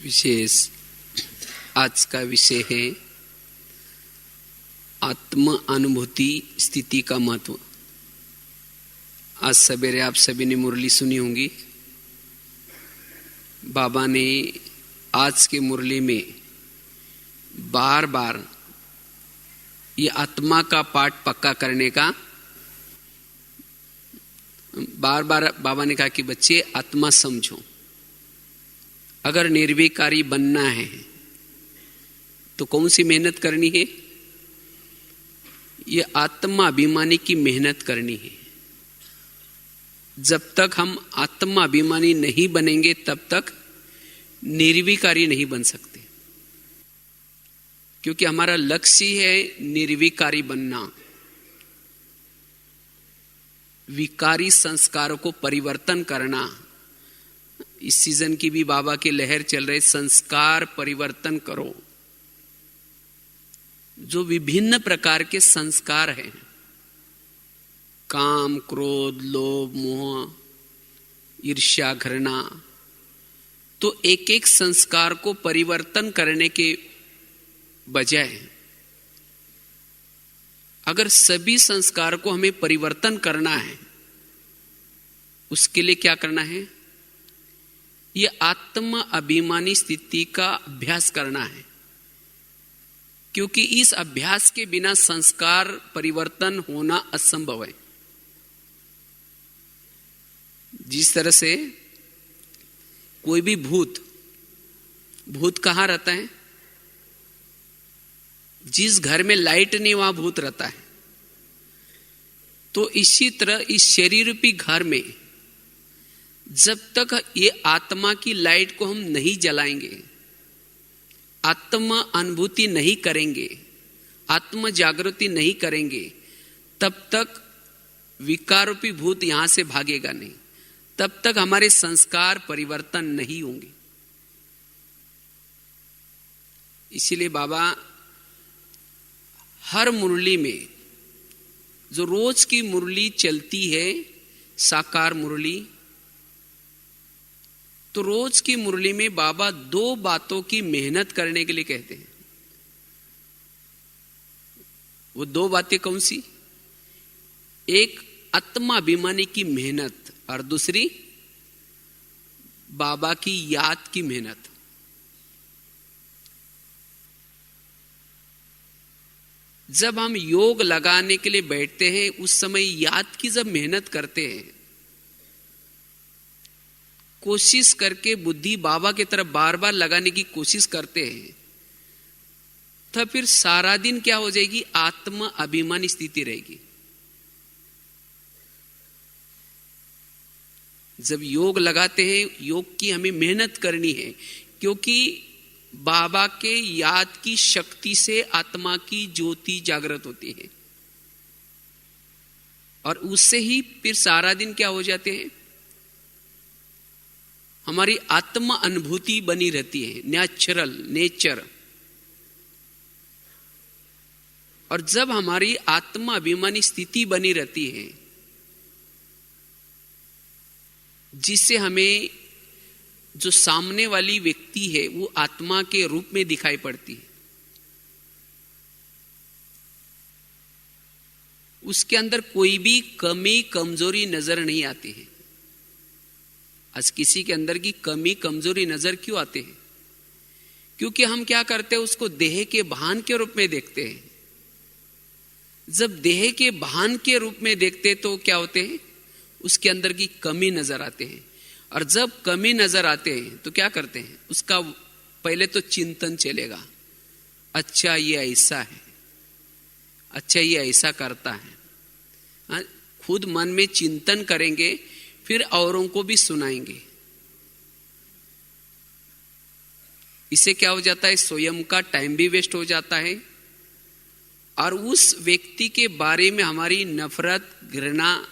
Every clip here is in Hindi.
विशेष आज का विषय है आत्म अनुभूति स्थिति का महत्व। आज सवेरे आप सभी ने मुरली सुनी होंगी। बाबा ने आज के मुरली में बार बार ये आत्मा का पाठ पक्का करने का बार बार बाबा ने कहा कि बच्चे आत्मा समझो। अगर निर्विकारी बनना है तो कौन सी मेहनत करनी है? ये आत्मा अभिमानी की मेहनत करनी है। जब तक हम आत्मा अभिमानी नहीं बनेंगे तब तक निर्विकारी नहीं बन सकते, क्योंकि हमारा लक्ष्य है निर्विकारी बनना। विकारी संस्कारों को परिवर्तन करना। इस सीजन की भी बाबा की लहर चल रही, संस्कार परिवर्तन करो। जो विभिन्न प्रकार के संस्कार हैं, काम, क्रोध, लोभ, मोह, ईर्ष्या, घृणा, तो एक एक संस्कार को परिवर्तन करने के बजाय अगर सभी संस्कार को हमें परिवर्तन करना है, उसके लिए क्या करना है? ये आत्म अभिमानी स्थिति का अभ्यास करना है, क्योंकि इस अभ्यास के बिना संस्कार परिवर्तन होना असंभव है। जिस तरह से कोई भी भूत कहाँ रहता है? जिस घर में लाइट नहीं वहां भूत रहता है। तो इसी तरह इस शरीर रूपी घर में जब तक ये आत्मा की लाइट को हम नहीं जलाएंगे, आत्म अनुभूति नहीं करेंगे, आत्म जागृति नहीं करेंगे, तब तक विकार रूपी भूत यहां से भागेगा नहीं। तब तक हमारे संस्कार परिवर्तन नहीं होंगे। इसीलिए बाबा हर मुरली में, जो रोज की मुरली चलती है साकार मुरली, तो रोज की मुरली में बाबा दो बातों की मेहनत करने के लिए कहते हैं। वो दो बातें कौन सी? एक आत्माभिमानी की मेहनत और दूसरी बाबा की याद की मेहनत। जब हम योग लगाने के लिए बैठते हैं, उस समय याद की जब मेहनत करते हैं, कोशिश करके बुद्धि बाबा की तरफ बार बार लगाने की कोशिश करते हैं, तब फिर सारा दिन क्या हो जाएगी? आत्म अभिमानी स्थिति रहेगी। जब योग लगाते हैं, योग की हमें मेहनत करनी है, क्योंकि बाबा के याद की शक्ति से आत्मा की ज्योति जागृत होती है, और उससे ही फिर सारा दिन क्या हो जाते हैं? हमारी आत्म अनुभूति बनी रहती है, नेचर। और जब हमारी आत्मा अभिमानी स्थिति बनी रहती है, जिससे हमें जो सामने वाली व्यक्ति है वो आत्मा के रूप में दिखाई पड़ती है, उसके अंदर कोई भी कमी कमजोरी नजर नहीं आती है। आज किसी के अंदर की कमी कमजोरी नजर क्यों आते हैं? क्योंकि हम क्या करते हैं? उसको देह के भान के रूप में देखते हैं। जब देह के भान के रूप में देखते हैं तो क्या होते हैं? उसके अंदर की कमी नजर आते हैं। और जब कमी नजर आते हैं तो क्या करते हैं? उसका पहले तो चिंतन चलेगा, अच्छा ये ऐसा है, अच्छा ये ऐसा करता है। खुद मन में चिंतन करेंगे, फिर औरों को भी सुनाएंगे। इससे क्या हो जाता है? स्वयं का टाइम भी वेस्ट हो जाता है, और उस व्यक्ति के बारे में हमारी नफरत, घृणा,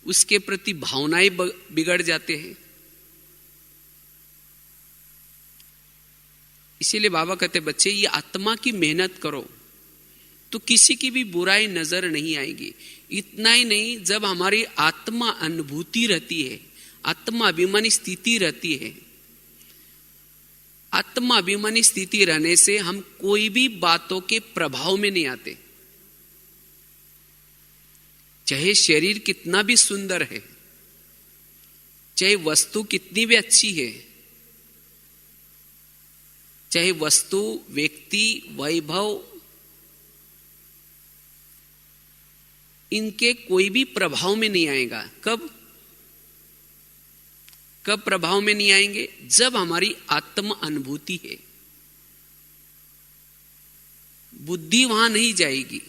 उसके प्रति भावनाएं बिगड़ जाते हैं। इसीलिए बाबा कहते बच्चे ये आत्मा की मेहनत करो तो किसी की भी बुराई नजर नहीं आएगी। इतना ही नहीं, जब हमारी आत्मा अनुभूति रहती है, आत्मा अभिमानी स्थिति रहती है। आत्मा अभिमानी स्थिति रहने से हम कोई भी बातों के प्रभाव में नहीं आते। चाहे शरीर कितना भी सुंदर है, चाहे वस्तु कितनी भी अच्छी है, चाहे वस्तु, व्यक्ति, वैभव, इनके कोई भी प्रभाव में नहीं आएगा। कब प्रभाव में नहीं आएंगे? जब हमारी आत्म अनुभूति है। बुद्धि वहां नहीं जाएगी।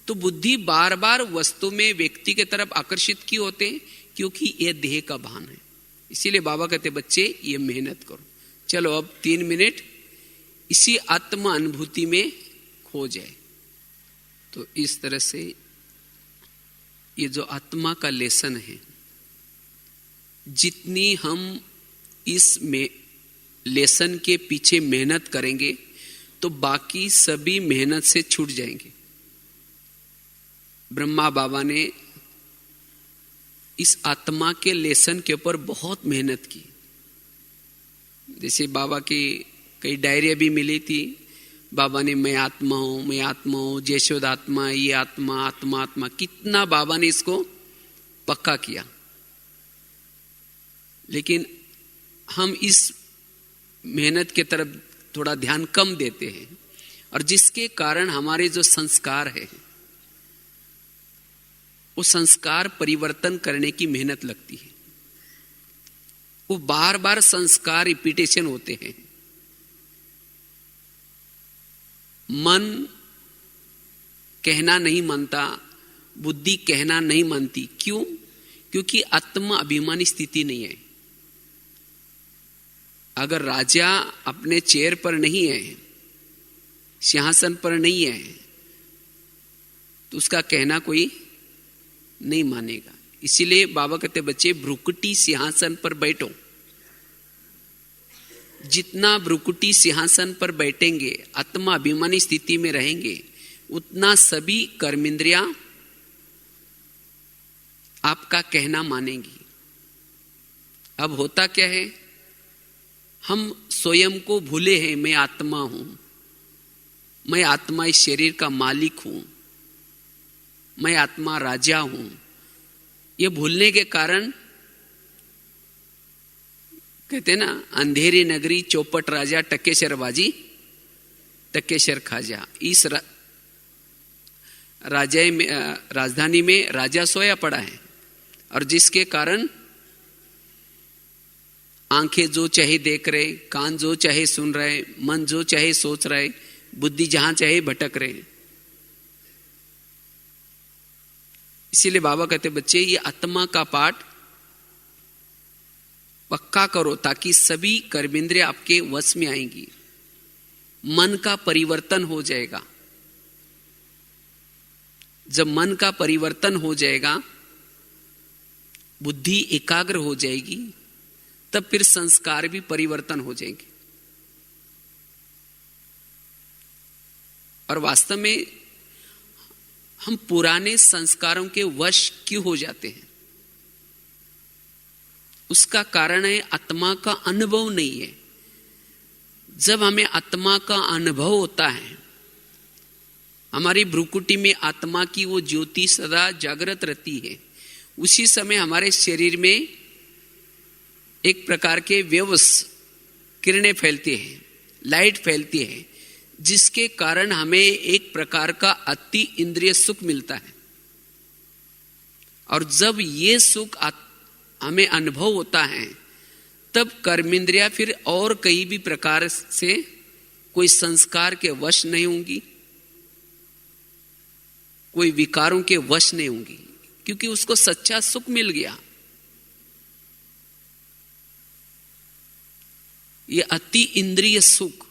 तो बुद्धि बार बार वस्तु में, व्यक्ति के तरफ आकर्षित क्यों होते हैं? क्योंकि यह देह का भान है। इसीलिए बाबा कहते बच्चे ये मेहनत करो। चलो अब 3 मिनट इसी आत्म अनुभूति में खो जाए। तो इस तरह से ये जो आत्मा का लेसन है, जितनी हम इस लेसन के पीछे मेहनत करेंगे तो बाकी सभी मेहनत से छूट जाएंगे। ब्रह्मा बाबा ने इस आत्मा के लेसन के ऊपर बहुत मेहनत की। जैसे बाबा की कई डायरिया भी मिली थी। बाबा ने मैं आत्मा हूं, जयशोद आत्मा, ये आत्मा, आत्मा आत्मा, कितना बाबा ने इसको पक्का किया। लेकिन हम इस मेहनत की तरफ थोड़ा ध्यान कम देते हैं, और जिसके कारण हमारे जो संस्कार है, वो संस्कार परिवर्तन करने की मेहनत लगती है। वो बार बार संस्कार रिपीटेशन होते हैं। मन कहना नहीं मानता, बुद्धि कहना नहीं मानती। क्यों? क्योंकि आत्मा अभिमानी स्थिति नहीं है। अगर राजा अपने चेयर पर नहीं है, सिंहासन पर नहीं है, तो उसका कहना कोई नहीं मानेगा। इसीलिए बाबा कहते बच्चे भ्रुकुटी सिंहासन पर बैठो। जितना भ्रुकुटी सिंहासन पर बैठेंगे, आत्मा अभिमानी स्थिति में रहेंगे, उतना सभी कर्मेंद्रियां आपका कहना मानेंगी। अब होता क्या है, हम स्वयं को भूले हैं। मैं आत्मा हूं, मैं आत्मा इस शरीर का मालिक हूं, मैं आत्मा राजा हूं। ये भूलने के कारण कहते ना, अंधेरी नगरी चौपट राजा, टकेशर बाजी टकेशर खाजा। इस राजधानी में राजा सोया पड़ा है, और जिसके कारण आंखें जो चाहे देख रहे, कान जो चाहे सुन रहे, मन जो चाहे सोच रहे, बुद्धि जहां चाहे भटक रहे। इसीलिए बाबा कहते बच्चे ये आत्मा का पाठ पक्का करो, ताकि सभी कर्मेंद्रियां आपके वश में आएंगी। मन का परिवर्तन हो जाएगा। जब मन का परिवर्तन हो जाएगा, बुद्धि एकाग्र हो जाएगी, तब फिर संस्कार भी परिवर्तन हो जाएंगे। और वास्तव में हम पुराने संस्कारों के वश क्यों हो जाते हैं? उसका कारण है आत्मा का अनुभव नहीं है। जब हमें आत्मा का अनुभव होता है, हमारी भ्रुकुटी में आत्मा की वो ज्योति सदा जागृत रहती है, उसी समय हमारे शरीर में एक प्रकार के वेव्स, किरणें फैलती हैं, लाइट फैलती है, जिसके कारण हमें एक प्रकार का अति इंद्रिय सुख मिलता है। और जब ये सुख हमें अनुभव होता है, तब कर्मेंद्रियां फिर और कई भी प्रकार से कोई संस्कार के वश नहीं होंगी, कोई विकारों के वश नहीं होंगी, क्योंकि उसको सच्चा सुख मिल गया। ये अति इंद्रिय सुख,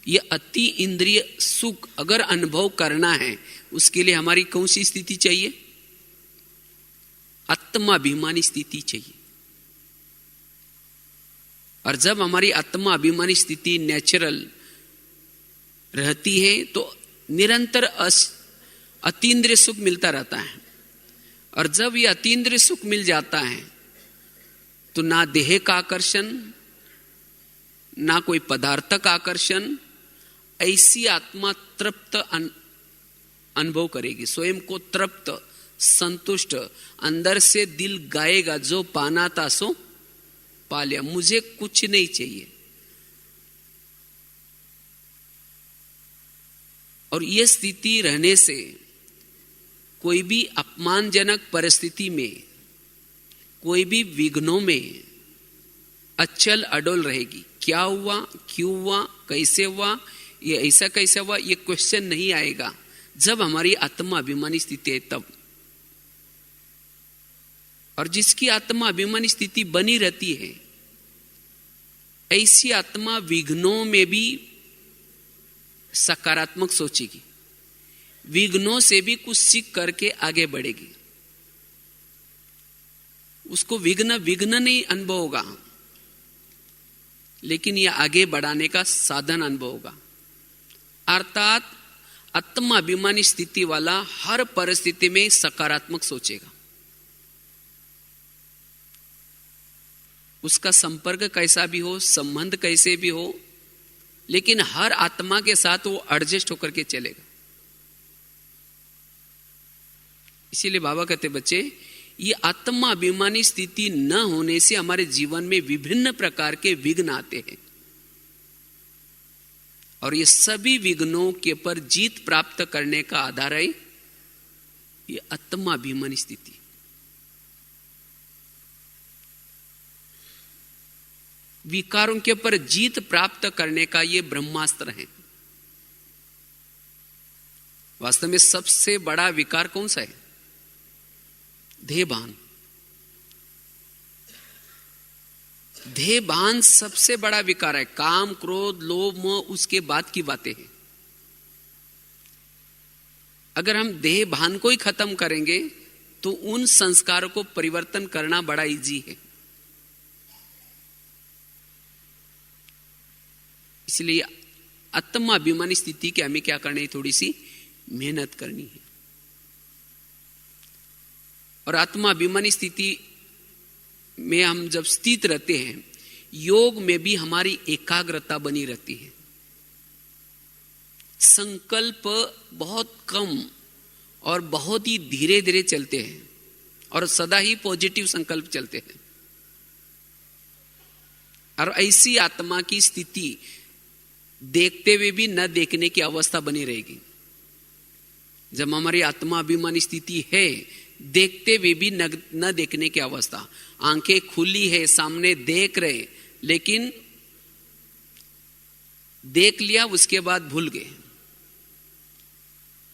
ये अति इंद्रिय सुख अगर अनुभव करना है, उसके लिए हमारी कौन सी स्थिति चाहिए? आत्माभिमानी स्थिति चाहिए। और जब हमारी आत्माभिमानी स्थिति नेचुरल रहती है, तो निरंतर अतीन्द्रिय सुख मिलता रहता है। और जब ये अतीन्द्रिय सुख मिल जाता है, तो ना देह का आकर्षण, ना कोई पदार्थ का आकर्षण, ऐसी आत्मा तृप्त अनुभव करेगी, स्वयं को तृप्त, संतुष्ट, अंदर से दिल गाएगा जो पाना था सो पा लिया, मुझे कुछ नहीं चाहिए। और यह स्थिति रहने से कोई भी अपमानजनक परिस्थिति में, कोई भी विघ्नों में अचल अडोल रहेगी। क्या हुआ, क्यों हुआ, कैसे हुआ, ये ऐसा कैसे हुआ, ये क्वेश्चन नहीं आएगा जब हमारी आत्मा अभिमानी स्थिति है तब। और जिसकी आत्मा अभिमानी स्थिति बनी रहती है, ऐसी आत्मा विघ्नों में भी सकारात्मक सोचेगी, विघ्नों से भी कुछ सीख करके आगे बढ़ेगी। उसको विघ्न नहीं अनुभव होगा, लेकिन यह आगे बढ़ाने का साधन अनुभव होगा। अर्थात आत्मा अभिमानी स्थिति वाला हर परिस्थिति में सकारात्मक सोचेगा। उसका संपर्क कैसा भी हो, संबंध कैसे भी हो, लेकिन हर आत्मा के साथ वो एडजस्ट होकर के चलेगा। इसीलिए बाबा कहते बच्चे, ये आत्मा अभिमानी स्थिति न होने से हमारे जीवन में विभिन्न प्रकार के विघ्न आते हैं, और ये सभी विघ्नों के पर जीत प्राप्त करने का आधार है ये आत्मा अभिमानी स्थिति। विकारों के पर जीत प्राप्त करने का ये ब्रह्मास्त्र है। वास्तव में सबसे बड़ा विकार कौन सा है? देहभान। देहभान सबसे बड़ा विकार है। काम, क्रोध, लोभ, मोह उसके बाद की बातें हैं। अगर हम देहभान को ही खत्म करेंगे तो उन संस्कारों को परिवर्तन करना बड़ा इजी है। इसलिए आत्मा अभिमानी स्थिति के हमें क्या करनी है? थोड़ी सी मेहनत करनी है। और आत्मा अभिमानी स्थिति में हम जब स्थित रहते हैं, योग में भी हमारी एकाग्रता बनी रहती है। संकल्प बहुत कम और बहुत ही धीरे धीरे चलते हैं, और सदा ही पॉजिटिव संकल्प चलते हैं। और ऐसी आत्मा की स्थिति देखते हुए भी न देखने की अवस्था बनी रहेगी। जब हमारी आत्मा अभिमानी स्थिति है, देखते हुए भी न देखने की अवस्था, आंखें खुली है, सामने देख रहे, लेकिन देख लिया उसके बाद भूल गए,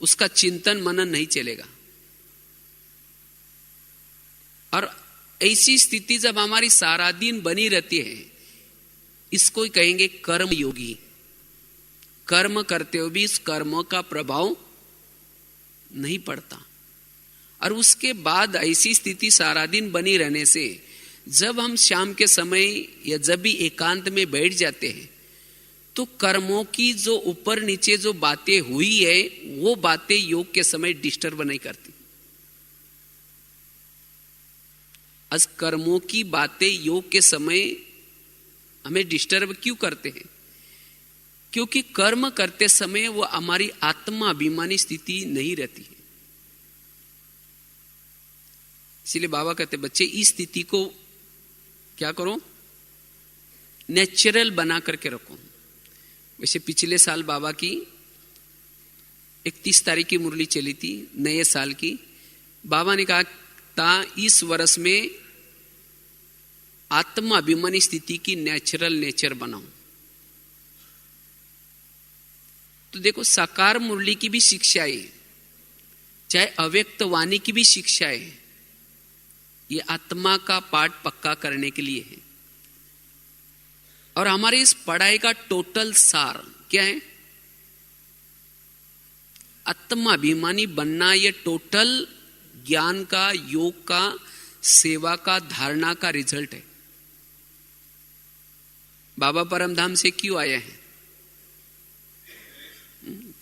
उसका चिंतन मनन नहीं चलेगा। और ऐसी स्थिति जब हमारी सारा दिन बनी रहती है, इसको कहेंगे कर्म योगी। कर्म करते हुए भी इस कर्म का प्रभाव नहीं पड़ता। और उसके बाद ऐसी स्थिति सारा दिन बनी रहने से जब हम शाम के समय या जब भी एकांत में बैठ जाते हैं, तो कर्मों की जो ऊपर नीचे जो बातें हुई है, वो बातें योग के समय डिस्टर्ब नहीं करती। आज कर्मों की बातें योग के समय हमें डिस्टर्ब क्यों करते हैं? क्योंकि कर्म करते समय वो हमारी आत्मा अभिमानी स्थिति नहीं रहती है। इसलिए बाबा कहते बच्चे, इस स्थिति को क्या करो? नेचुरल बना करके रखो। वैसे पिछले साल बाबा की 31 तारीख की मुरली चली थी, नए साल की। बाबा ने कहा था इस वर्ष में आत्मा अभिमानी स्थिति की नेचुरल नेचर बनाओ। तो देखो, साकार मुरली की भी शिक्षा है, चाहे अव्यक्त वाणी की भी शिक्षा है, ये आत्मा का पाठ पक्का करने के लिए है। और हमारे इस पढ़ाई का टोटल सार क्या है? आत्मा अभिमानी बनना। ये टोटल ज्ञान का, योग का, सेवा का, धारणा का रिजल्ट है। बाबा परमधाम से क्यों आए हैं?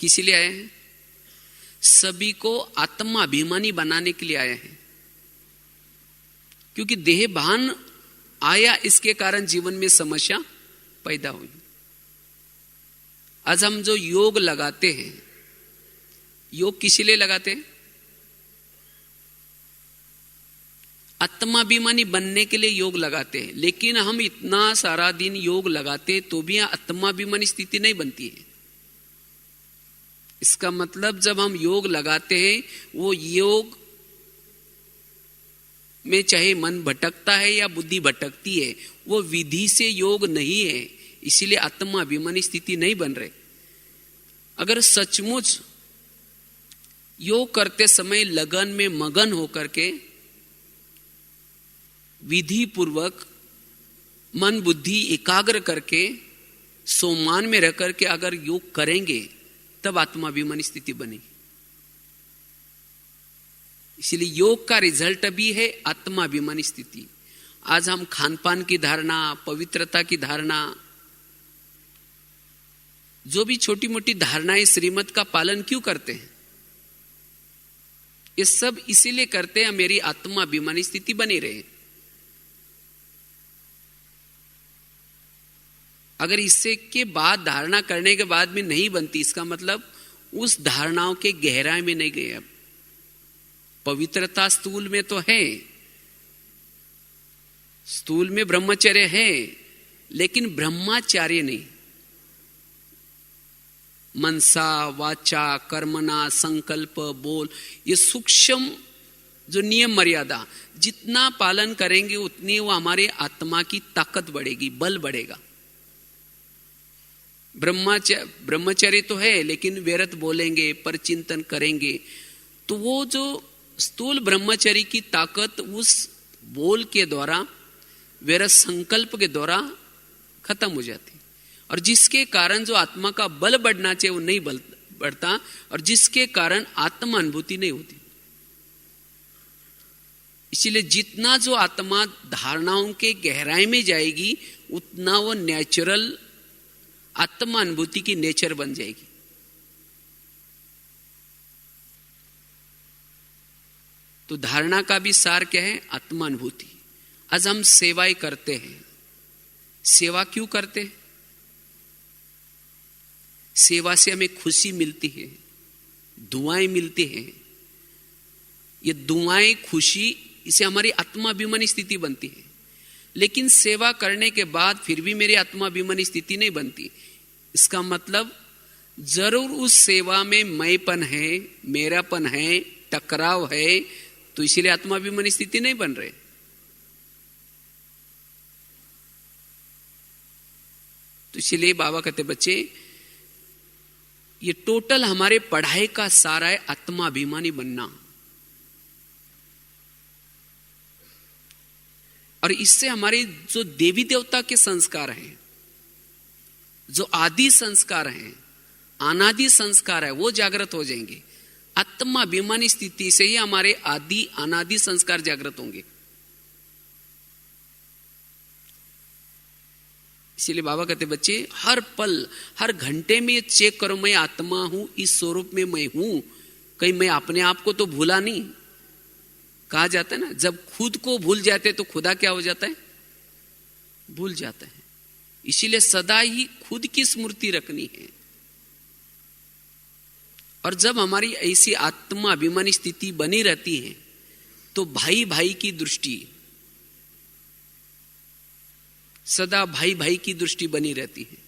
किस लिए आए हैं? सभी को आत्मा अभिमानी बनाने के लिए आए हैं। क्योंकि देहभान आया, इसके कारण जीवन में समस्या पैदा हुई। आज हम जो योग लगाते हैं, योग किस लिए लगाते हैं? आत्माभिमानी बनने के लिए योग लगाते हैं। लेकिन हम इतना सारा दिन योग लगाते तो भी आत्माभिमानी स्थिति नहीं बनती है। इसका मतलब जब हम योग लगाते हैं, वो योग में चाहे मन भटकता है या बुद्धि भटकती है, वो विधि से योग नहीं है, इसीलिए आत्माभिमानी स्थिति नहीं बन रही। अगर सचमुच योग करते समय लगन में मगन होकर के विधि पूर्वक मन बुद्धि एकाग्र करके सोमान में रह करके अगर योग करेंगे, तब आत्माभिमानी स्थिति बनेगी। इसलिए योग का रिजल्ट भी है आत्माभिमानी स्थिति। आज हम खान पान की धारणा, पवित्रता की धारणा, जो भी छोटी मोटी धारणाएं श्रीमत का पालन क्यों करते हैं? ये सब इसीलिए करते हैं मेरी आत्माभिमानी स्थिति बनी रहे। अगर इससे के बाद धारणा करने के बाद भी नहीं बनती, इसका मतलब उस धारणाओं के गहराई में नहीं गए। अब पवित्रता स्थूल में तो है, स्थूल में ब्रह्मचर्य है, लेकिन ब्रह्मचार्य नहीं। मनसा वाचा कर्मणा संकल्प बोल, ये सूक्ष्म जो नियम मर्यादा जितना पालन करेंगे उतनी वो हमारे आत्मा की ताकत बढ़ेगी, बल बढ़ेगा। ब्रह्मचर्य तो है, लेकिन व्यर्थ बोलेंगे, पर चिंतन करेंगे, तो वो जो स्थूल ब्रह्मचर्य की ताकत उस बोल के द्वारा, व्यर्थ संकल्प के द्वारा खत्म हो जाती, और जिसके कारण जो आत्मा का बल बढ़ना चाहिए वो नहीं बढ़ता, और जिसके कारण आत्मा अनुभूति नहीं होती। इसीलिए जितना जो आत्मा धारणाओं के गहराई में जाएगी, उतना वो नेचुरल आत्मा अनुभूति की नेचर बन जाएगी। तो धारणा का भी सार क्या है? आत्मा अनुभूति। आज हम सेवाएं करते हैं, सेवा क्यों करते हैं? सेवा से हमें खुशी मिलती है, दुआएं मिलती हैं। ये दुआएं, खुशी, इसे हमारी आत्माभिमानी स्थिति बनती है। लेकिन सेवा करने के बाद फिर भी मेरी आत्माभिमानी स्थिति नहीं बनती। इसका मतलब जरूर उस सेवा में मैंपन है, मेरापन है, टकराव है, तो इसीलिए आत्माभिमानी स्थिति नहीं बन रही। तो इसीलिए बाबा कहते बच्चे, ये टोटल हमारे पढ़ाई का सारा है आत्माभिमानी बनना। और इससे हमारे जो देवी देवता के संस्कार हैं, जो आदि संस्कार हैं, अनादि संस्कार है, वो जागृत हो जाएंगे। आत्माभिमानी स्थिति से ही हमारे आदि अनादि संस्कार जागृत होंगे। इसीलिए बाबा कहते बच्चे, हर पल हर घंटे में चेक करो, मैं आत्मा हूं, इस स्वरूप में मैं हूं। कहीं मैं अपने आप को तो भूला नहीं। कहा जाता है ना, जब खुद को भूल जाते तो खुदा क्या हो जाता है? भूल जाता है। इसीलिए सदा ही खुद की स्मृति रखनी है। और जब हमारी ऐसी आत्मा अभिमानी स्थिति बनी रहती है, तो भाई भाई की दृष्टि, सदा भाई भाई की दृष्टि बनी रहती है।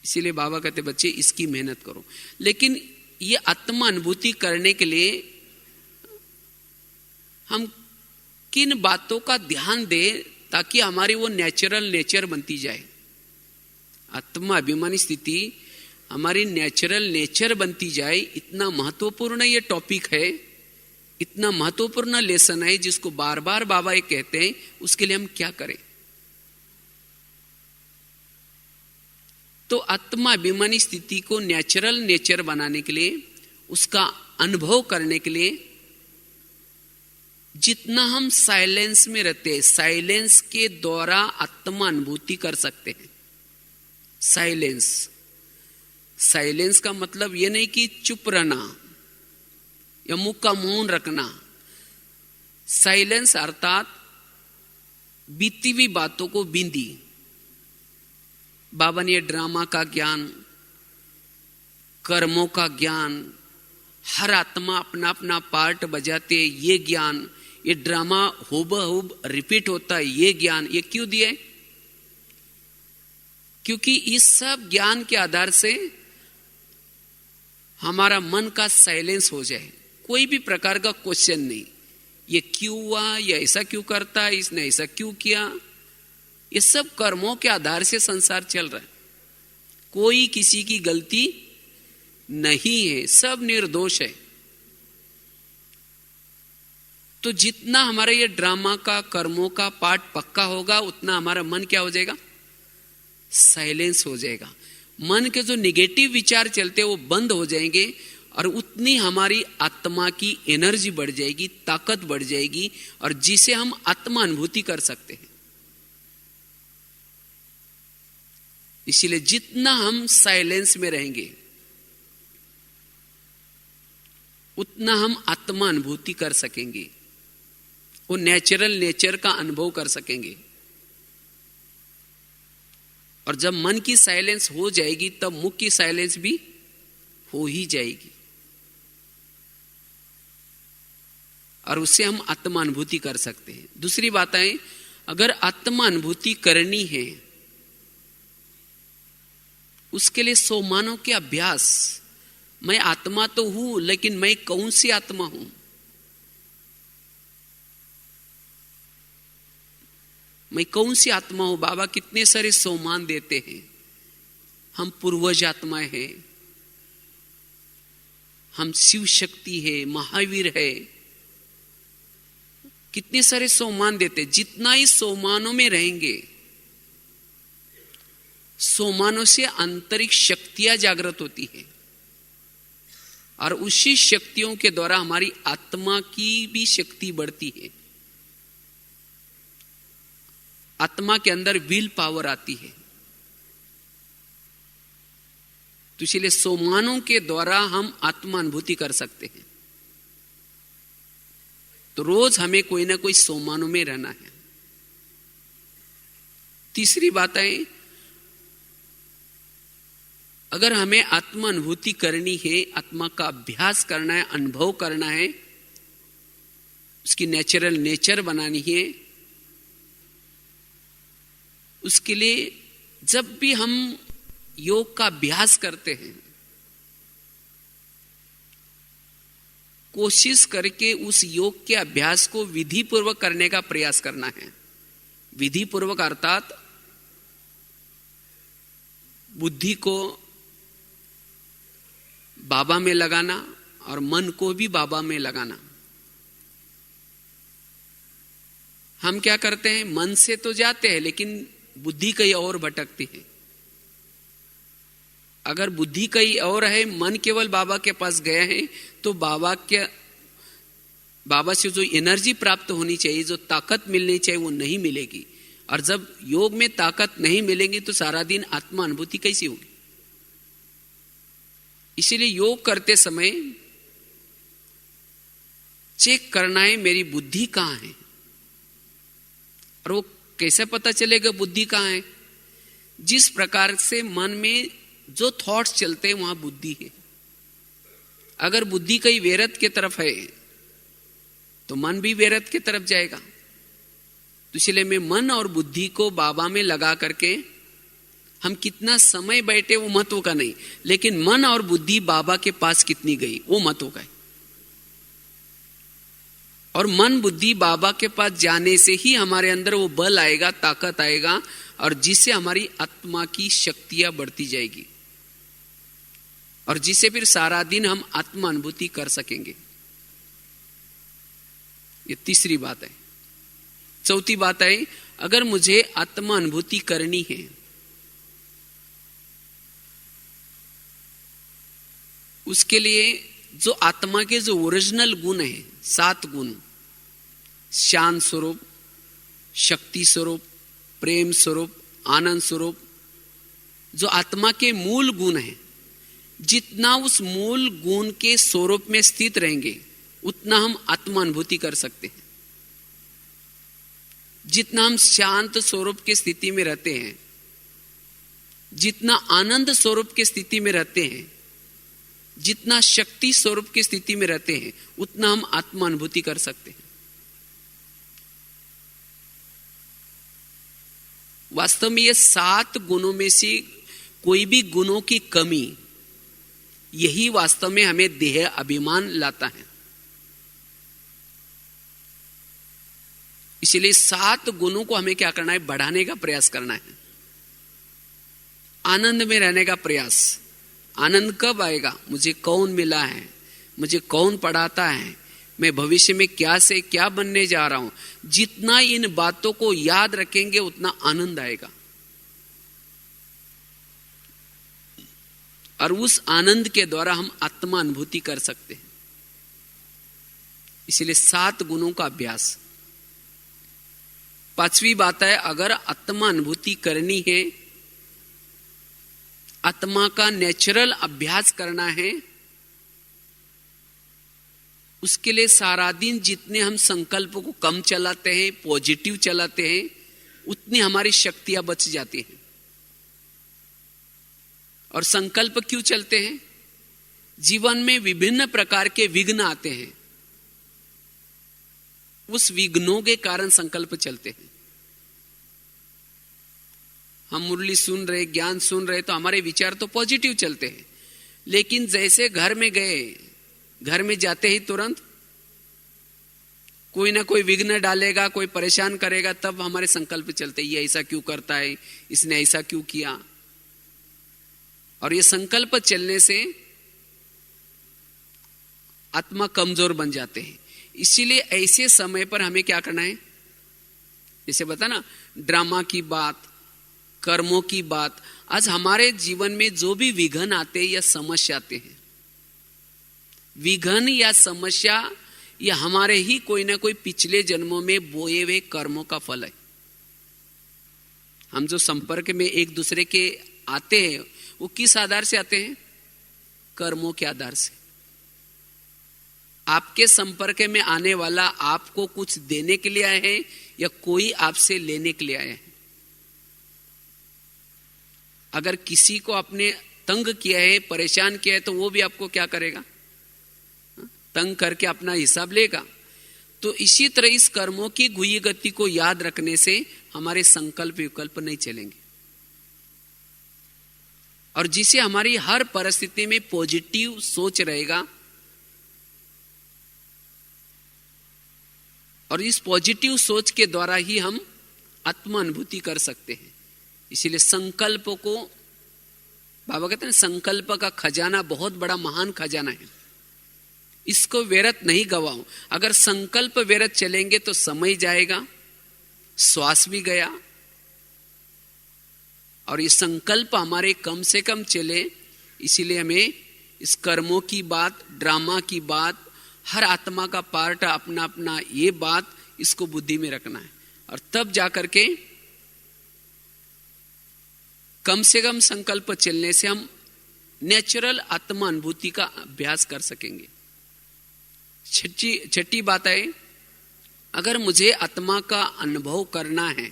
इसीलिए बाबा कहते बच्चे, इसकी मेहनत करो। लेकिन ये आत्मा अनुभूति करने के लिए हम किन बातों का ध्यान दें ताकि हमारी वो नेचुरल नेचर बनती जाए? आत्मा अभिमानी स्थिति हमारी नेचुरल नेचर बनती जाए, इतना महत्वपूर्ण ये टॉपिक है, इतना महत्वपूर्ण लेसन है, जिसको बार बार बाबा ये कहते हैं। उसके लिए हम क्या करें? तो आत्मा अभिमानी स्थिति को नेचुरल नेचर बनाने के लिए, उसका अनुभव करने के लिए, जितना हम साइलेंस में रहते हैं, साइलेंस के द्वारा आत्मा अनुभूति कर सकते हैं। साइलेंस, साइलेंस का मतलब यह नहीं कि चुप रहना या मुंह का मौन रखना। साइलेंस अर्थात बीती हुई बातों को बिंदी। बाबा ने ड्रामा का ज्ञान, कर्मों का ज्ञान, हर आत्मा अपना अपना पार्ट बजाते ये ज्ञान, ये ड्रामा हुबहुब रिपीट होता है ये ज्ञान, ये क्यों दिए? क्योंकि इस सब ज्ञान के आधार से हमारा मन का साइलेंस हो जाए, कोई भी प्रकार का क्वेश्चन नहीं, ये क्यों हुआ, ये ऐसा क्यों करता है, इसने ऐसा क्यों किया। ये सब कर्मों के आधार से संसार चल रहा है, कोई किसी की गलती नहीं है, सब निर्दोष है। तो जितना हमारा ये ड्रामा का कर्मों का पार्ट पक्का होगा उतना हमारा मन क्या हो जाएगा? साइलेंस हो जाएगा। मन के जो निगेटिव विचार चलते हैं वो बंद हो जाएंगे और उतनी हमारी आत्मा की एनर्जी बढ़ जाएगी, ताकत बढ़ जाएगी और जिसे हम आत्मा अनुभूति कर सकते हैं। इसीलिए जितना हम साइलेंस में रहेंगे उतना हम आत्मा अनुभूति कर सकेंगे, वो नेचुरल नेचर का अनुभव कर सकेंगे। और जब मन की साइलेंस हो जाएगी तब मुख की साइलेंस भी हो ही जाएगी और उससे हम आत्मा अनुभूति कर सकते हैं। दूसरी बात है, अगर आत्मा अनुभूति करनी है उसके लिए सोमानों के अभ्यास। मैं आत्मा तो हूं लेकिन मैं कौन सी आत्मा हूं? मैं कौन सी आत्मा हूं? बाबा कितने सारे सोमान देते हैं। हम पूर्वज आत्माएं हैं, हम शिव शक्ति है, महावीर है, कितने सारे सोमान देते। जितना ही सोमानों में रहेंगे, सोमानों से आंतरिक शक्तियां जागृत होती है और उसी शक्तियों के द्वारा हमारी आत्मा की भी शक्ति बढ़ती है। आत्मा के अंदर विल पावर आती है। तो इसलिए सोमानों के द्वारा हम आत्मा अनुभूति कर सकते हैं। तो रोज हमें कोई ना कोई सोमानों में रहना है। तीसरी बात है, अगर हमें आत्मा अनुभूति करनी है, आत्मा का अभ्यास करना है, अनुभव करना है, उसकी नेचुरल नेचर बनानी है, उसके लिए जब भी हम योग का अभ्यास करते हैं कोशिश करके उस योग के अभ्यास को विधि पूर्वक करने का प्रयास करना है। विधि पूर्वक अर्थात बुद्धि को बाबा में लगाना और मन को भी बाबा में लगाना। हम क्या करते हैं, मन से तो जाते हैं लेकिन बुद्धि कहीं और भटकती है। अगर बुद्धि कहीं और है, मन केवल बाबा के पास गया है, तो बाबा से जो एनर्जी प्राप्त होनी चाहिए, जो ताकत मिलनी चाहिए, वो नहीं मिलेगी। और जब योग में ताकत नहीं मिलेगी तो सारा दिन आत्मा अनुभूति कैसी होगी? इसीलिए योग करते समय चेक करना है मेरी बुद्धि कहां है। और वो कैसे पता चलेगा बुद्धि कहां है? जिस प्रकार से मन में जो थॉट्स चलते हैं वहां बुद्धि है। अगर बुद्धि कहीं वैरत की तरफ है तो मन भी वैरत की तरफ जाएगा। तो इसलिए मैं मन और बुद्धि को बाबा में लगा करके, हम कितना समय बैठे वो महत्व का नहीं, लेकिन मन और बुद्धि बाबा के पास कितनी गई वो महत्व का है। और मन बुद्धि बाबा के पास जाने से ही हमारे अंदर वो बल आएगा, ताकत आएगा और जिससे हमारी आत्मा की शक्तियां बढ़ती जाएगी और जिससे फिर सारा दिन हम आत्मा अनुभूति कर सकेंगे। ये तीसरी बात है। चौथी बात है, अगर मुझे आत्मा अनुभूति करनी है उसके लिए जो आत्मा के जो ओरिजिनल गुण है, 7 गुण, शांत स्वरूप, शक्ति स्वरूप, प्रेम स्वरूप, आनंद स्वरूप, जो आत्मा के मूल गुण हैं, जितना उस मूल गुण के स्वरूप में स्थित रहेंगे उतना हम आत्मा अनुभूति कर सकते हैं। जितना हम शांत स्वरूप की स्थिति में रहते हैं, जितना आनंद स्वरूप की स्थिति में रहते हैं, जितना शक्ति स्वरूप की स्थिति में रहते हैं, उतना हम आत्मा अनुभूति कर सकते हैं। वास्तव में ये 7 गुणों में से कोई भी गुणों की कमी, यही वास्तव में हमें देह अभिमान लाता है। इसलिए 7 गुणों को हमें क्या करना है? बढ़ाने का प्रयास करना है। आनंद में रहने का प्रयास। आनंद कब आएगा? मुझे कौन मिला है, मुझे कौन पढ़ाता है, मैं भविष्य में क्या से क्या बनने जा रहा हूं। जितना इन बातों को याद रखेंगे उतना आनंद आएगा, और उस आनंद के द्वारा हम आत्मा अनुभूति कर सकते हैं। इसलिए 7 गुणों का अभ्यास। 5वीं बात है, अगर आत्मा अनुभूति करनी है, आत्मा का नेचुरल अभ्यास करना है, उसके लिए सारा दिन जितने हम संकल्प को कम चलाते हैं, पॉजिटिव चलाते हैं, उतनी हमारी शक्तियां बच जाती हैं। और संकल्प क्यों चलते हैं? जीवन में विभिन्न प्रकार के विघ्न आते हैं, उस विघ्नों के कारण संकल्प चलते हैं। हम मुरली सुन रहे, ज्ञान सुन रहे, तो हमारे विचार तो पॉजिटिव चलते हैं, लेकिन जैसे घर में गए, घर में जाते ही तुरंत कोई ना कोई विघ्न डालेगा, कोई परेशान करेगा, तब हमारे संकल्प चलते, ये ऐसा क्यों करता है, इसने ऐसा क्यों किया। और ये संकल्प चलने से आत्मा कमजोर बन जाते हैं। इसीलिए ऐसे समय पर हमें क्या करना है? जैसे बता ना, ड्रामा की बात, कर्मों की बात। आज हमारे जीवन में जो भी विघ्न आते हैं या समस्या आते हैं, विघ्न या समस्या ये हमारे ही कोई ना कोई पिछले जन्मों में बोए हुए कर्मों का फल है। हम जो संपर्क में एक दूसरे के आते हैं, वो किस आधार से आते हैं? कर्मों के आधार से। आपके संपर्क में आने वाला आपको कुछ देने के लिए आए हैं या कोई आपसे लेने के लिए आए हैं? अगर किसी को आपने तंग किया है, परेशान किया है, तो वो भी आपको क्या करेगा? तंग करके अपना हिसाब लेगा। तो इसी तरह इस कर्मों की गुई गति को याद रखने से हमारे संकल्प विकल्प नहीं चलेंगे, और जिसे हमारी हर परिस्थिति में पॉजिटिव सोच रहेगा, और इस पॉजिटिव सोच के द्वारा ही हम आत्मा अनुभूति कर सकते हैं। इसीलिए संकल्प को, बाबा कहते हैं संकल्प का खजाना बहुत बड़ा महान खजाना है, इसको व्यर्थ नहीं गवाओ। अगर संकल्प व्यर्थ चलेंगे तो समय जाएगा, श्वास भी गया, और ये संकल्प हमारे कम से कम चले। इसीलिए हमें इस कर्मों की बात, ड्रामा की बात, हर आत्मा का पार्ट अपना अपना, ये बात इसको बुद्धि में रखना है, और तब जाकर के कम से कम संकल्प चलने से हम नेचुरल आत्मा अनुभूति का अभ्यास कर सकेंगे। छठी बात है, अगर मुझे आत्मा का अनुभव करना है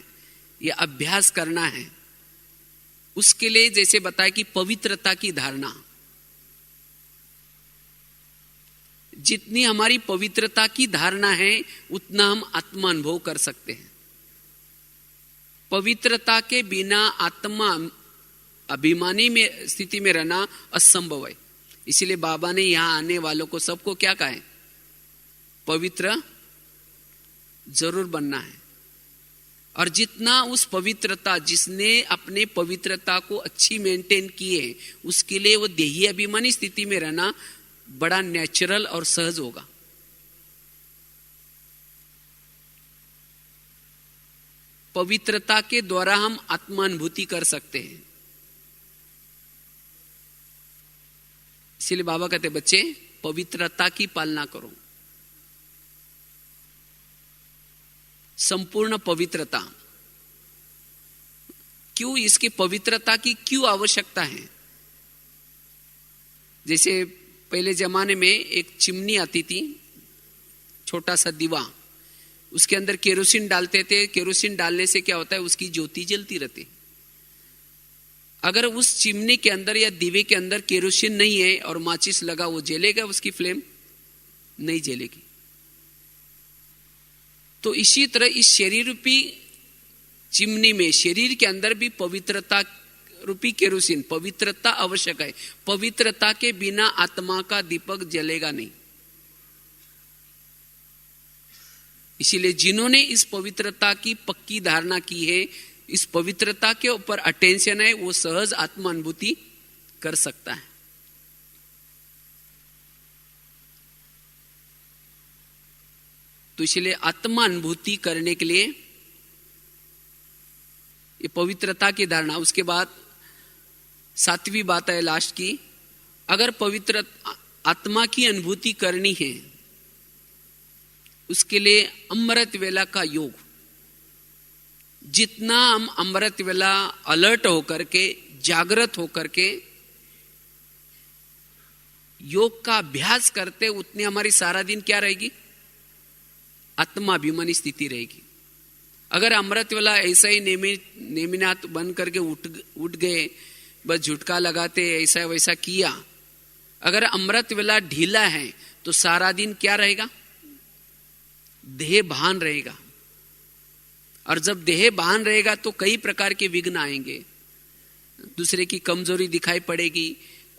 या अभ्यास करना है, उसके लिए जैसे बताया कि पवित्रता की धारणा, जितनी हमारी पवित्रता की धारणा है उतना हम आत्मा अनुभव कर सकते हैं। पवित्रता के बिना आत्मा अभिमानी में स्थिति में रहना असंभव है। इसीलिए बाबा ने यहां आने वालों को सबको क्या कहा है? पवित्र जरूर बनना है। और जितना उस पवित्रता, जिसने अपने पवित्रता को अच्छी मेंटेन की है, उसके लिए वो देही अभिमानी स्थिति में रहना बड़ा नेचुरल और सहज होगा। पवित्रता के द्वारा हम आत्मानुभूति कर सकते हैं। इसलिए बाबा कहते बच्चे पवित्रता की पालना करो, संपूर्ण पवित्रता। क्यों? इसकी पवित्रता की क्यों आवश्यकता है? जैसे पहले जमाने में एक चिमनी आती थी, छोटा सा दीवा, उसके अंदर केरोसिन डालते थे। केरोसिन डालने से क्या होता है, उसकी ज्योति जलती रहती। अगर उस चिमनी के अंदर या दीवे के अंदर केरोसिन नहीं है और माचिस लगा, वो जलेगा? उसकी फ्लेम नहीं जलेगी। तो इसी तरह इस शरीर रूपी चिमनी में, शरीर के अंदर भी पवित्रता रूपी केरोसिन, पवित्रता आवश्यक है। पवित्रता के बिना आत्मा का दीपक जलेगा नहीं। इसीलिए जिन्होंने इस पवित्रता की पक्की धारणा की है, इस पवित्रता के ऊपर अटेंशन है, वो सहज आत्मा अनुभूति कर सकता है। तो इसलिए आत्मा अनुभूति करने के लिए ये पवित्रता की धारणा। उसके बाद 7वीं बात है लास्ट की, अगर पवित्र आत्मा की अनुभूति करनी है, उसके लिए अमृत वेला का योग। जितना हम अमृत वेला अलर्ट होकर के, जागृत होकर के योग का अभ्यास करते, उतनी हमारी सारा दिन क्या रहेगी, आत्माभिमानी स्थिति रहेगी। अगर अमृत वेला ऐसा ही नेमिनाथ बन करके उठ गए, बस झुटका लगाते, ऐसा वैसा किया, अगर अमृत वेला ढीला है तो सारा दिन क्या रहेगा, देह भान रहेगा। और जब देह भान रहेगा तो कई प्रकार के विघ्न आएंगे। दूसरे की कमजोरी दिखाई पड़ेगी,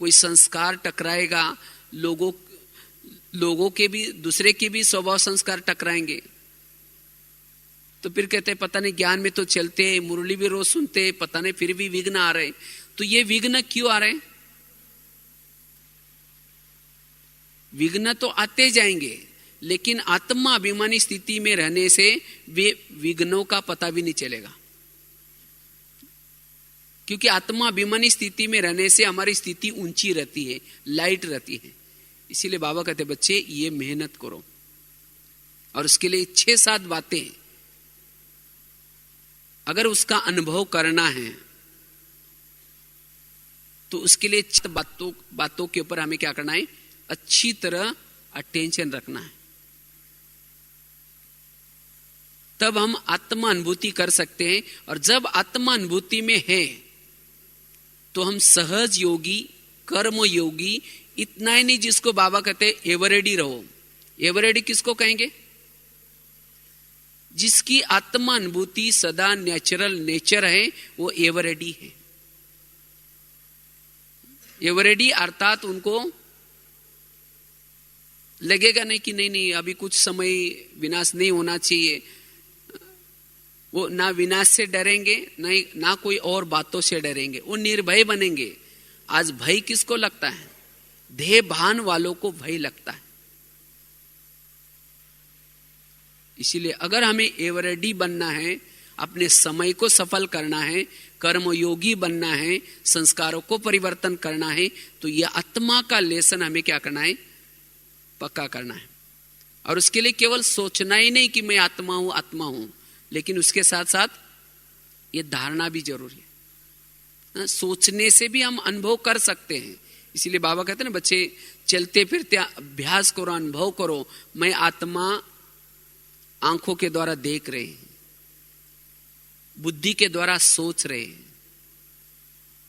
कोई संस्कार टकराएगा, लोगों के भी, दूसरे के भी स्वभाव संस्कार टकराएंगे। तो फिर कहते हैं पता नहीं, ज्ञान में तो चलते, मुरली भी रोज सुनते, पता नहीं फिर भी विघ्न आ रहे। तो ये विघ्न क्यों आ रहे? विघ्न तो आते जाएंगे, लेकिन आत्मा अभिमानी स्थिति में रहने से वे विघ्नों का पता भी नहीं चलेगा। क्योंकि आत्मा अभिमानी स्थिति में रहने से हमारी स्थिति ऊंची रहती है, लाइट रहती है। इसीलिए बाबा कहते बच्चे ये मेहनत करो, और उसके लिए 6-7 बातें अगर उसका अनुभव करना है तो उसके लिए बातों के ऊपर हमें क्या करना है, अच्छी तरह अटेंशन रखना है। तब हम आत्मा अनुभूति कर सकते हैं। और जब आत्मा अनुभूति में है तो हम सहज योगी, कर्म योगी, इतना ही नहीं जिसको बाबा कहते हैं एवरेडी रहो। एवरेडी किसको कहेंगे? जिसकी आत्मा अनुभूति सदा नेचुरल नेचर है, वो एवरेडी है। एवरेडी अर्थात उनको लगेगा नहीं कि नहीं अभी कुछ समय विनाश नहीं होना चाहिए। वो ना विनाश से डरेंगे, नहीं ना कोई और बातों से डरेंगे, वो निर्भय बनेंगे। आज भय किसको लगता है? देह भान वालों को भय लगता है। इसीलिए अगर हमें एवरेडी बनना है, अपने समय को सफल करना है, कर्मयोगी बनना है, संस्कारों को परिवर्तन करना है, तो यह आत्मा का लेसन हमें क्या करना है, पक्का करना है। और उसके लिए केवल सोचना ही नहीं कि मैं आत्मा हूं, लेकिन उसके साथ साथ ये धारणा भी जरूरी है। सोचने से भी हम अनुभव कर सकते हैं। इसीलिए बाबा कहते हैं ना, बच्चे चलते फिरते अभ्यास करो, अनुभव करो, मैं आत्मा आंखों के द्वारा देख रहे हैं, बुद्धि के द्वारा सोच रहे हैं,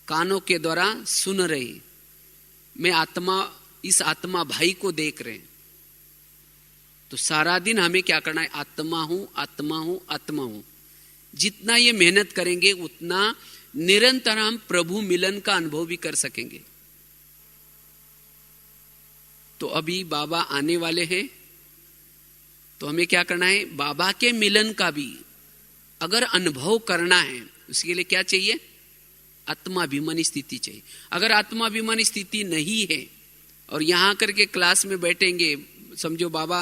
कानों के द्वारा सुन रहे हैं, मैं आत्मा, इस आत्मा भाई को देख रहे हैं। तो सारा दिन हमें क्या करना है, आत्मा हूं, आत्मा हूं, आत्मा हूं। जितना ये मेहनत करेंगे उतना निरंतर हम प्रभु मिलन का अनुभव भी कर सकेंगे। तो अभी बाबा आने वाले हैं, तो हमें क्या करना है, बाबा के मिलन का भी अगर अनुभव करना है, उसके लिए क्या चाहिए, आत्माभिमानी स्थिति चाहिए। अगर आत्माभिमानी स्थिति नहीं है और यहां करके क्लास में बैठेंगे, समझो बाबा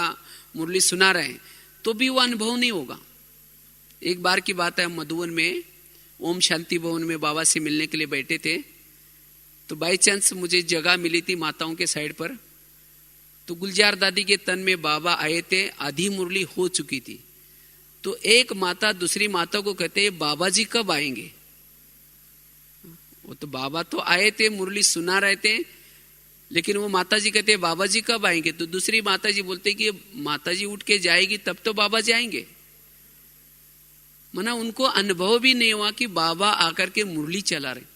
मुरली सुना रहे हैं, तो भी वो अनुभव नहीं होगा। एक बार की बात है, मधुबन में ओम शांति भवन में बाबा से मिलने के लिए बैठे थे। तो बाई चांस मुझे जगह मिली थी माताओं के साइड पर। तो गुलजार दादी के तन में बाबा आए थे, आधी मुरली हो चुकी थी। तो एक माता दूसरी माता को कहते, बाबा जी कब आएंगे? वो तो बाबा तो आए थे, मुरली सुना रहे थे, लेकिन वो माताजी कहते हैं बाबा जी कब आएंगे, तो दूसरी माताजी बोलते कि माताजी उठ के जाएगी तब तो बाबा जाएंगे। मना उनको अनुभव भी नहीं हुआ कि बाबा आकर के मुरली चला रहे।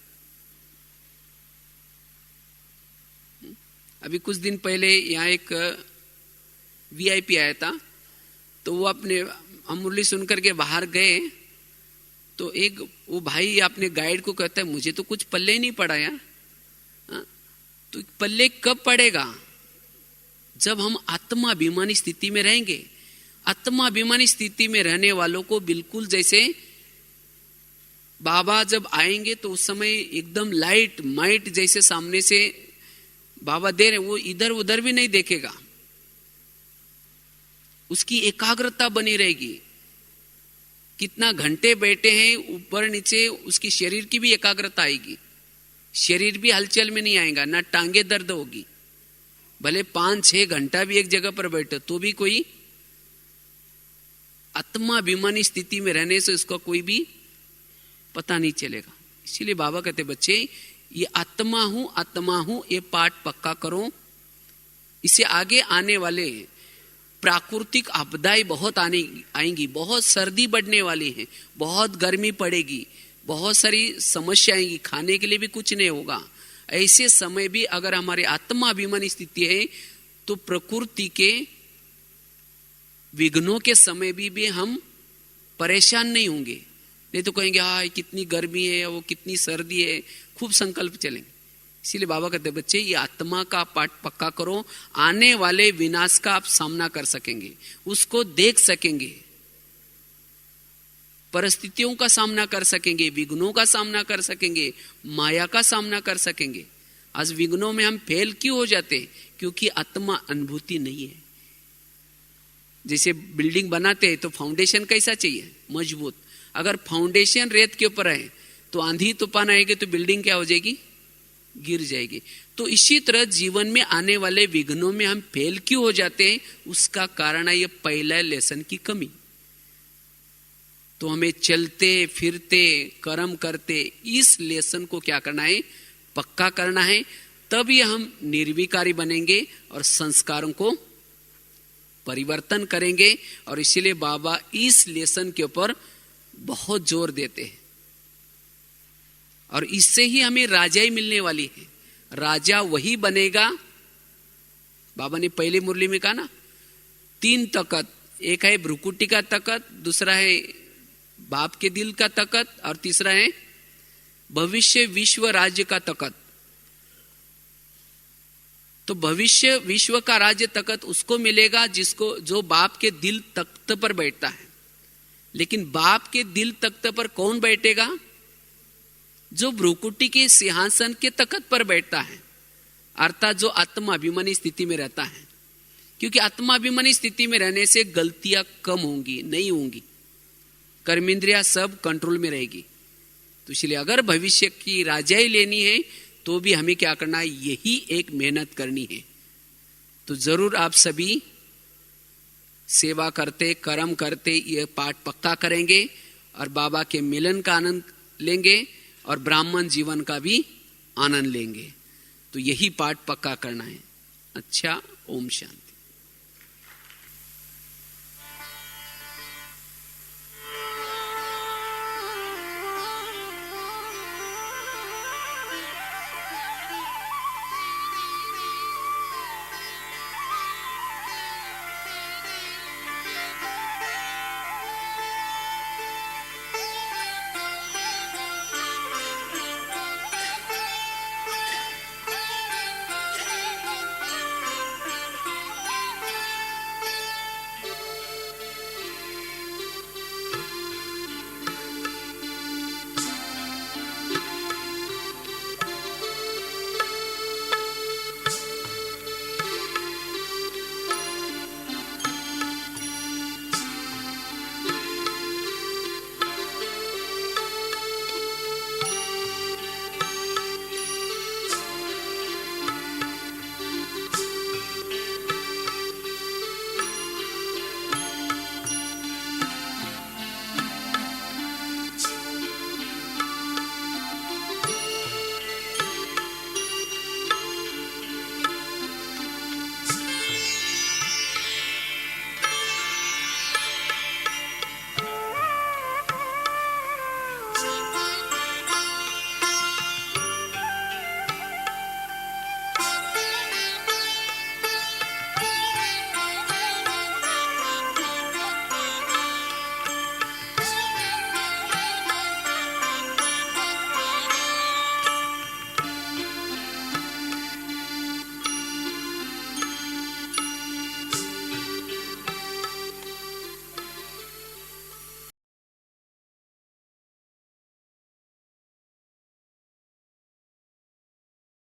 अभी कुछ दिन पहले यहाँ एक वीआईपी आया था, तो वो हम मुरली सुनकर के बाहर गए, तो एक वो भाई अपने गाइड को कहता है मुझे तो कुछ पल्ले ही नहीं पड़ा यार। तो पल्ले कब पड़ेगा, जब हम आत्माभिमानी स्थिति में रहेंगे। आत्माभिमानी स्थिति में रहने वालों को बिल्कुल जैसे बाबा जब आएंगे तो उस समय एकदम लाइट माइट जैसे सामने से बाबा दे रहे, वो इधर उधर भी नहीं देखेगा, उसकी एकाग्रता बनी रहेगी। कितना घंटे बैठे हैं ऊपर नीचे, उसकी शरीर की भी एकाग्रता आएगी, शरीर भी हलचल में नहीं आएगा, ना टांगे दर्द होगी। भले 5-6 घंटा भी एक जगह पर बैठो तो भी कोई आत्माभिमानी स्थिति में रहने से उसका कोई भी पता नहीं चलेगा। इसीलिए बाबा कहते बच्चे ये आत्मा हूं ये पाठ पक्का करो। इससे आगे आने वाले प्राकृतिक आपदाएं बहुत आएंगी, बहुत सर्दी बढ़ने वाली है, बहुत गर्मी पड़ेगी, बहुत सारी समस्या आएंगी, खाने के लिए भी कुछ नहीं होगा। ऐसे समय भी अगर हमारे आत्माभिमानी स्थिति है तो प्रकृति के विघ्नों के समय भी हम परेशान नहीं होंगे। नहीं तो कहेंगे हाँ कितनी गर्मी है, वो कितनी सर्दी है, खूब संकल्प चलेंगे। इसीलिए बाबा कहते बच्चे ये आत्मा का पाठ पक्का करो, आने वाले विनाश का आप सामना कर सकेंगे, उसको देख सकेंगे, परिस्थितियों का सामना कर सकेंगे, विघ्नों का सामना कर सकेंगे, माया का सामना कर सकेंगे। आज विघ्नों में हम फेल क्यों हो जाते हैं, क्योंकि आत्मा अनुभूति नहीं है। जैसे बिल्डिंग बनाते हैं तो फाउंडेशन कैसा चाहिए, मजबूत। अगर फाउंडेशन रेत के ऊपर है तो आंधी तूफान आएगी तो बिल्डिंग क्या हो जाएगी, गिर जाएगी। तो इसी तरह जीवन में आने वाले विघ्नों में हम फेल क्यों हो जाते हैं, उसका कारण है ये पहला लेसन की कमी। तो हमें चलते फिरते कर्म करते इस लेसन को क्या करना है, पक्का करना है, तभी हम निर्विकारी बनेंगे और संस्कारों को परिवर्तन करेंगे। और इसीलिए बाबा इस लेसन के ऊपर बहुत जोर देते हैं और इससे ही हमें राजाई मिलने वाली है। राजा वही बनेगा, बाबा ने पहली मुरली में कहा ना 3 तकत, एक है भ्रुकुटी का तकत, दूसरा है बाप के दिल का तकत और तीसरा है भविष्य विश्व राज्य का तकत। तो भविष्य विश्व का राज्य तकत उसको मिलेगा जिसको जो बाप के दिल तख्त पर बैठता है। लेकिन बाप के दिल तख्त पर कौन बैठेगा, जो भ्रुकुटी के सिंहासन के तख्त पर बैठता है, अर्थात जो आत्माभिमानी स्थिति में रहता है। क्योंकि आत्माभिमानी स्थिति में रहने से गलतियां कम होंगी, नहीं होंगी, कर्मेंद्रिया सब कंट्रोल में रहेगी। तो इसलिए अगर भविष्य की राजाई लेनी है तो भी हमें क्या करना है, यही एक मेहनत करनी है। तो जरूर आप सभी सेवा करते कर्म करते ये पाठ पक्का करेंगे और बाबा के मिलन का आनंद लेंगे और ब्राह्मण जीवन का भी आनंद लेंगे। तो यही पाठ पक्का करना है। अच्छा, ओम शांति।